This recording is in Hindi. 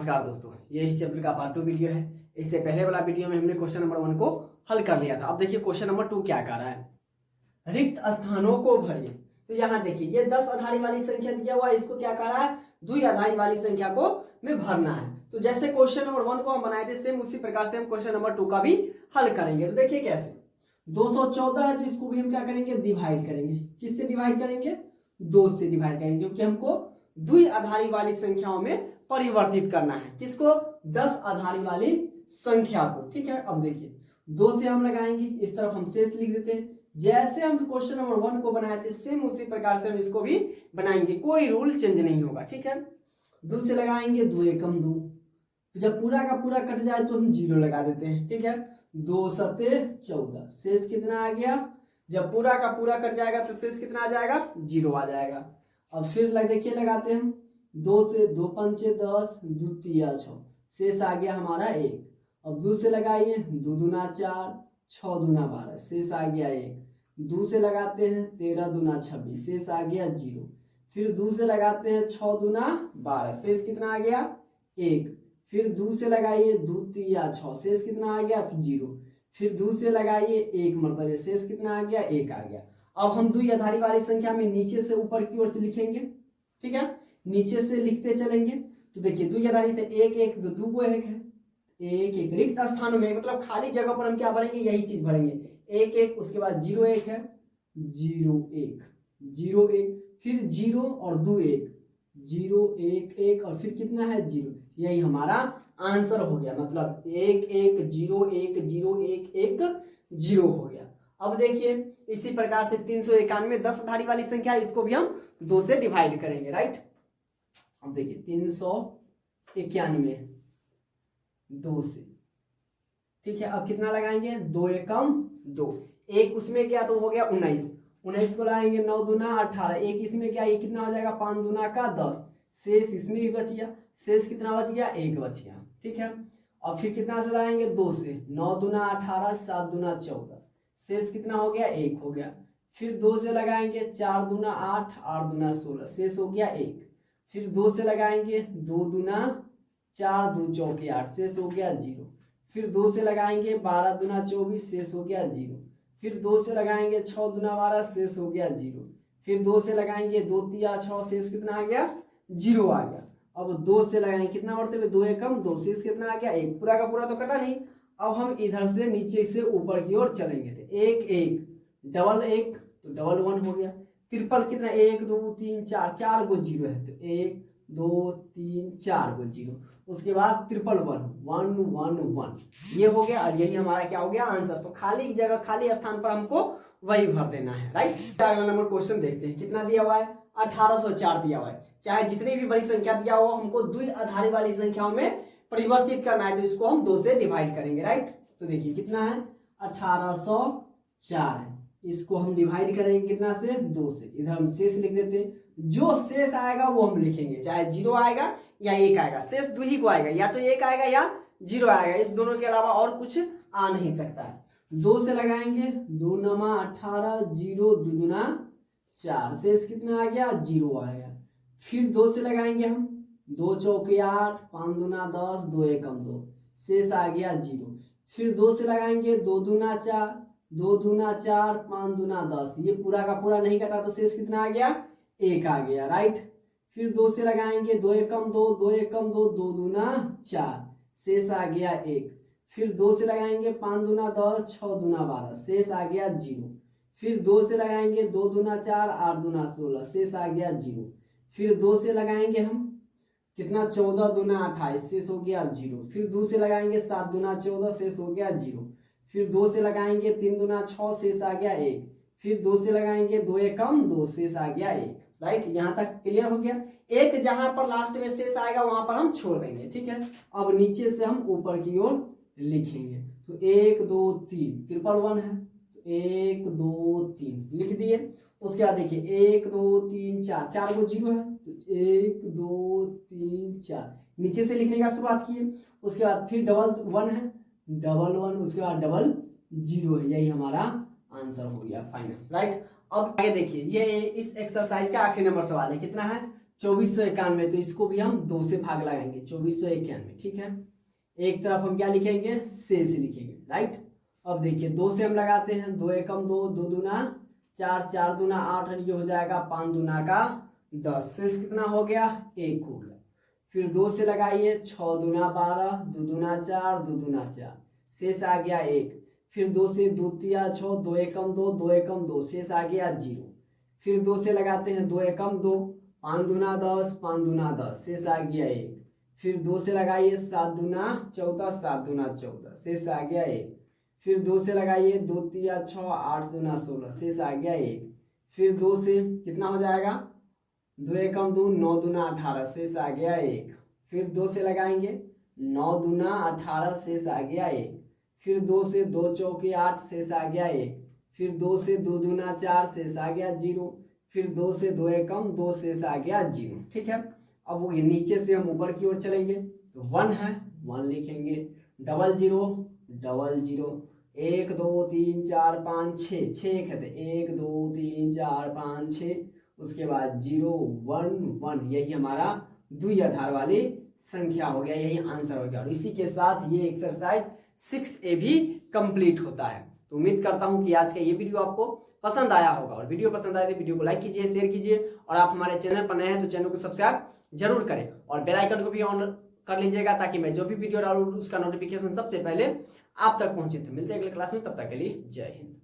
नमस्कार दोस्तों, ये इस चैप्टर का पार्ट 2 वीडियो है। इससे पहले वाला वीडियो में हमने क्वेश्चन नंबर 1 को हल कर लिया था। अब देखिए क्वेश्चन नंबर 2 क्या कह रहा है, रिक्त स्थानों को भरिए। तो यहाँ देखिए ये 10 आधारी वाली संख्या दिया हुआ है, इसको क्या कह रहा है, 2 आधारी वाली संख्या को में भरना है। तो जैसे क्वेश्चन नंबर 1 को हम बनाए थे सेम उसी प्रकार से हम क्वेश्चन नंबर 2 का भी हल करेंगे। तो देखिए कैसे, 214 है तो इसको भी हम क्या करेंगे, डिवाइड करेंगे। किससे डिवाइड करेंगे, 2 से डिवाइड करेंगे, क्योंकि हमको 2 आधारी वाली संख्याओं में परिवर्तित करना है। किसको, 10 आधारी वाली संख्या को। ठीक है, अब देखिए 2 से हम लगाएंगे, इस तरफ हम शेष लिख देते हैं। जैसे हम क्वेश्चन नंबर 1 को बनाए थे सेम उसी प्रकार से हम इसको भी बनाएंगे, कोई रूल चेंज नहीं होगा। ठीक है, 2 से लगाएंगे, 2 एकम 2। तो जब पूरा का पूरा कट जाए तो हम 0 लगा देते हैं। ठीक है, 2 सते 14, शेष कितना आ गया, जब पूरा का पूरा कट जाएगा तो शेष कितना आ जाएगा, 0 आ जाएगा। अब फिर देखिए लगाते हैं हम, 2 से 2 पंचे 10, 2 तिया 6, शेष आ गया हमारा 1। अब 2 से लगाइए, 2 दूना 4, 6 दूना 12, शेष आ गया 1। 2 से लगाते हैं, 13 दूना 26, शेष आ गया 0। फिर 2 से लगाते हैं, 6 दूना 12, शेष कितना आ गया 1। फिर 2 से लगाइए, 2 तिया 6, शेष कितना आ गया 0। फिर 2 से लगाइए 1 मरतबे, शेष कितना आ गया 1 आ गया। अब हम 2 आधारी वाली संख्या में नीचे से ऊपर की ओर लिखेंगे। ठीक है, नीचे से लिखते चलेंगे। तो देखिए 2 आधारी थे, 1 1 2 को 1 है, 1 1 रिक्त स्थानों में मतलब खाली जगह पर हम क्या भरेंगे, यही चीज भरेंगे। 1 1 उसके बाद 0 1 है, 0 1 0 1, फिर 0 और 2 1, 0 1 1 और फिर कितना है 0। यही हमारा आंसर हो गया, मतलब 1 1 0 1 0 1 1 0 हो गया। अब देखिए इसी प्रकार से 391 10 आधारी वाली संख्या, इसको भी हम 2 से डिवाइड करेंगे। राइट, अब देखिए 391 2 से। ठीक है, अब कितना लगाएंगे, 2 एकम 2, 1 उसमें गया तो हो गया 19, 19 को लगाएंगे, 9 दूना 18, 1 इसमें गया, ये कितना हो जाएगा 5 दूना का 10, शेष इसमें भी बच गया, शेष कितना बच गया 1 बच गया। ठीक है, अब फिर कितना से लगाएंगे, 2 से, 9 दूना 18, 7 दूना 14, शेष कितना हो गया 1 हो गया। फिर 2 से लगाएंगे, 4 दूना 8, 8 दूना 16, शेष हो गया 1। फिर 2 से लगाएंगे, 2 दूना 4, 2 चौके 8, शेष हो गया 0। फिर 2 से लगाएंगे, 12 दूना 24, शेष हो गया 0। फिर 2 से लगाएंगे, 6 दूना 12, शेष हो गया 0। फिर 2 से लगाएंगे, 2 तिया 6, शेष कितना आ गया 0 आ गया। अब 2 से लगाएंगे, कितना बढ़ते हुए 2 एकम 2, शेष कितना आ गया 1, पूरा का पूरा तो कटा नहीं। अब हम इधर से नीचे से ऊपर की ओर चलेंगे, 1 1 डबल 1 तो डबल 1 हो गया। ट्रिपल कितना, 1 2 3 4, 4 गो 0 है तो 1 2 3 4 गो 0। उसके बाद 1 1 1 1 ये हो गया, और यही हमारा क्या हो गया आंसर। तो खाली जगह खाली स्थान पर हमको वही भर देना है। राइट, अगला नंबर क्वेश्चन देखते हैं, कितना दिया हुआ है, 1804 दिया हुआ है। चाहे जितनी भी बड़ी संख्या दिया हो, हमको 2 आधारी वाली संख्याओं में परिवर्तित करना है, तो इसको हम 2 से डिवाइड करेंगे। राइट, तो देखिए कितना है, 1804 है, इसको हम डिवाइड करेंगे कितना से, 2 से। इधर हम शेष लिख देते हैं, जो शेष आएगा वो हम लिखेंगे, चाहे 0 आएगा या 1 आएगा, शेष 2 ही को आएगा, या तो 1 आएगा या 0 आएगा, इस दोनों के अलावा और कुछ आ नहीं सकता है। 2 से लगाएंगे, 2 नमा 18, 0 2 दूना 4, शेष कितना आ गया 0 आएगा। फिर 2 से लगाएंगे हम, 2 चौके 8, 5 दूना 10, 2 एकम 2, शेष आ गया 0। फिर 2 से लगाएंगे, 2 दूना 4, 2 दूना 4, 5 दूना 10, ये पूरा का पूरा नहीं कटा तो शेष कितना आ गया 1 आ गया। राइट, फिर 2 से लगाएंगे, 2 एकम 2, 2 एकम 2, 2 दूना 4, शेष आ गया 1। फिर 2 से लगाएंगे, 5 दूना 10, 6 दूना 12, शेष आ गया 0। फिर 2 से लगाएंगे, 2 दूना 4, 8 दूना 16, शेष आ गया 0। फिर 2 से लगाएंगे हम कितना, 14 दूना 28, शेष हो गया 0। फिर 2 से लगाएंगे, 7 दूना 14, शेष हो गया 0। फिर 2 से लगाएंगे, 3 दूना 6, शेष आ गया 1। फिर 2 से लगाएंगे, 2 एकम 2, शेष आ गया 1। राइट, यहाँ तक क्लियर हो गया। एक जहां पर लास्ट में शेष आएगा वहां पर हम छोड़ देंगे। ठीक है, अब नीचे से हम ऊपर की ओर लिखेंगे, तो 1 2 3 ट्रिपल 1 है, तो 1 2 3 लिख दिए। उसके बाद देखिए 1 2 3 4, 4 गो 0 है, तो 1 2 3 4 नीचे से लिखने का शुरुआत किए। उसके बाद फिर डबल 1 है, डबल 1, उसके बाद डबल 0 है, यही हमारा आंसर हो गया फाइनल। राइट, अब आगे देखिए, ये इस एक्सरसाइज का आखिरी नंबर सवाल है, कितना है 2491, तो इसको भी हम 2 से भाग लगाएंगे, 2491, ठीक है। एक तरफ हम क्या लिखेंगे, शेष लिखेंगे, राइट। अब देखिए 2 से हम लगाते हैं, 2 एकम 2, 2 दूना 4, 4 दूना 8, और ये हो जाएगा 5 दूना का 10, शेष कितना हो गया, 1 हो गया। फिर 2 से लगाइए, 6 दूना 12, 2 दूना 4, 2 दूना 4, शेष आ गया 1। फिर 2 से 2 तिया 6, 2 एकम 2, 2 एकम 2, शेष आ गया 0। फिर 2 से लगाते हैं, 2 एकम 2, 5 दूना 10, 5 दूना 10, शेष आ गया 1। फिर 2 से लगाइए, 7 दूना 14, 7 दूना 14, शेष आ गया 1। फिर 2 से लगाइए, 2 तिया 6, 8 दूना 16, शेष आ गया 1। फिर 2 से कितना हो जाएगा, 2 एकम 2, 9 दूना 18, शेष आ गया 1। फिर 2 से लगाएंगे, 9 दूना 18, शेष आ गया 1। फिर 2 से 2 चौके 8, शेष आ गया 1। फिर 2 से 2 दूना 4, शेष आ गया 0। फिर 2 से 2 एकम 2, शेष आ गया 0, ठीक है। अब वो नीचे से हम ऊपर की ओर चलेंगे, तो 1 है, 1 लिखेंगे, 0 0 0 0, 1 2 3 4 5 6, 6 है तो 1 2 3 4 5 6, उसके बाद 0 1 1, यही हमारा द्विआधार वाली संख्या हो गया, यही आंसर हो गया। और इसी के साथ ये एक्सरसाइज 6A भी कंप्लीट होता है। तो उम्मीद करता हूँ कि आज का ये वीडियो आपको पसंद आया होगा, और वीडियो पसंद आए तो वीडियो को लाइक कीजिए, शेयर कीजिए, और आप हमारे चैनल पर नए हैं तो चैनल को सब्सक्राइब जरूर करें, और बेल आइकन को भी ऑन कर लीजिएगा, ताकि मैं जो भी वीडियो डालूँ उसका नोटिफिकेशन सबसे पहले आप तक पहुंचे। तो मिलते हैं अगले क्लास में, तब तक के लिए जय हिंद।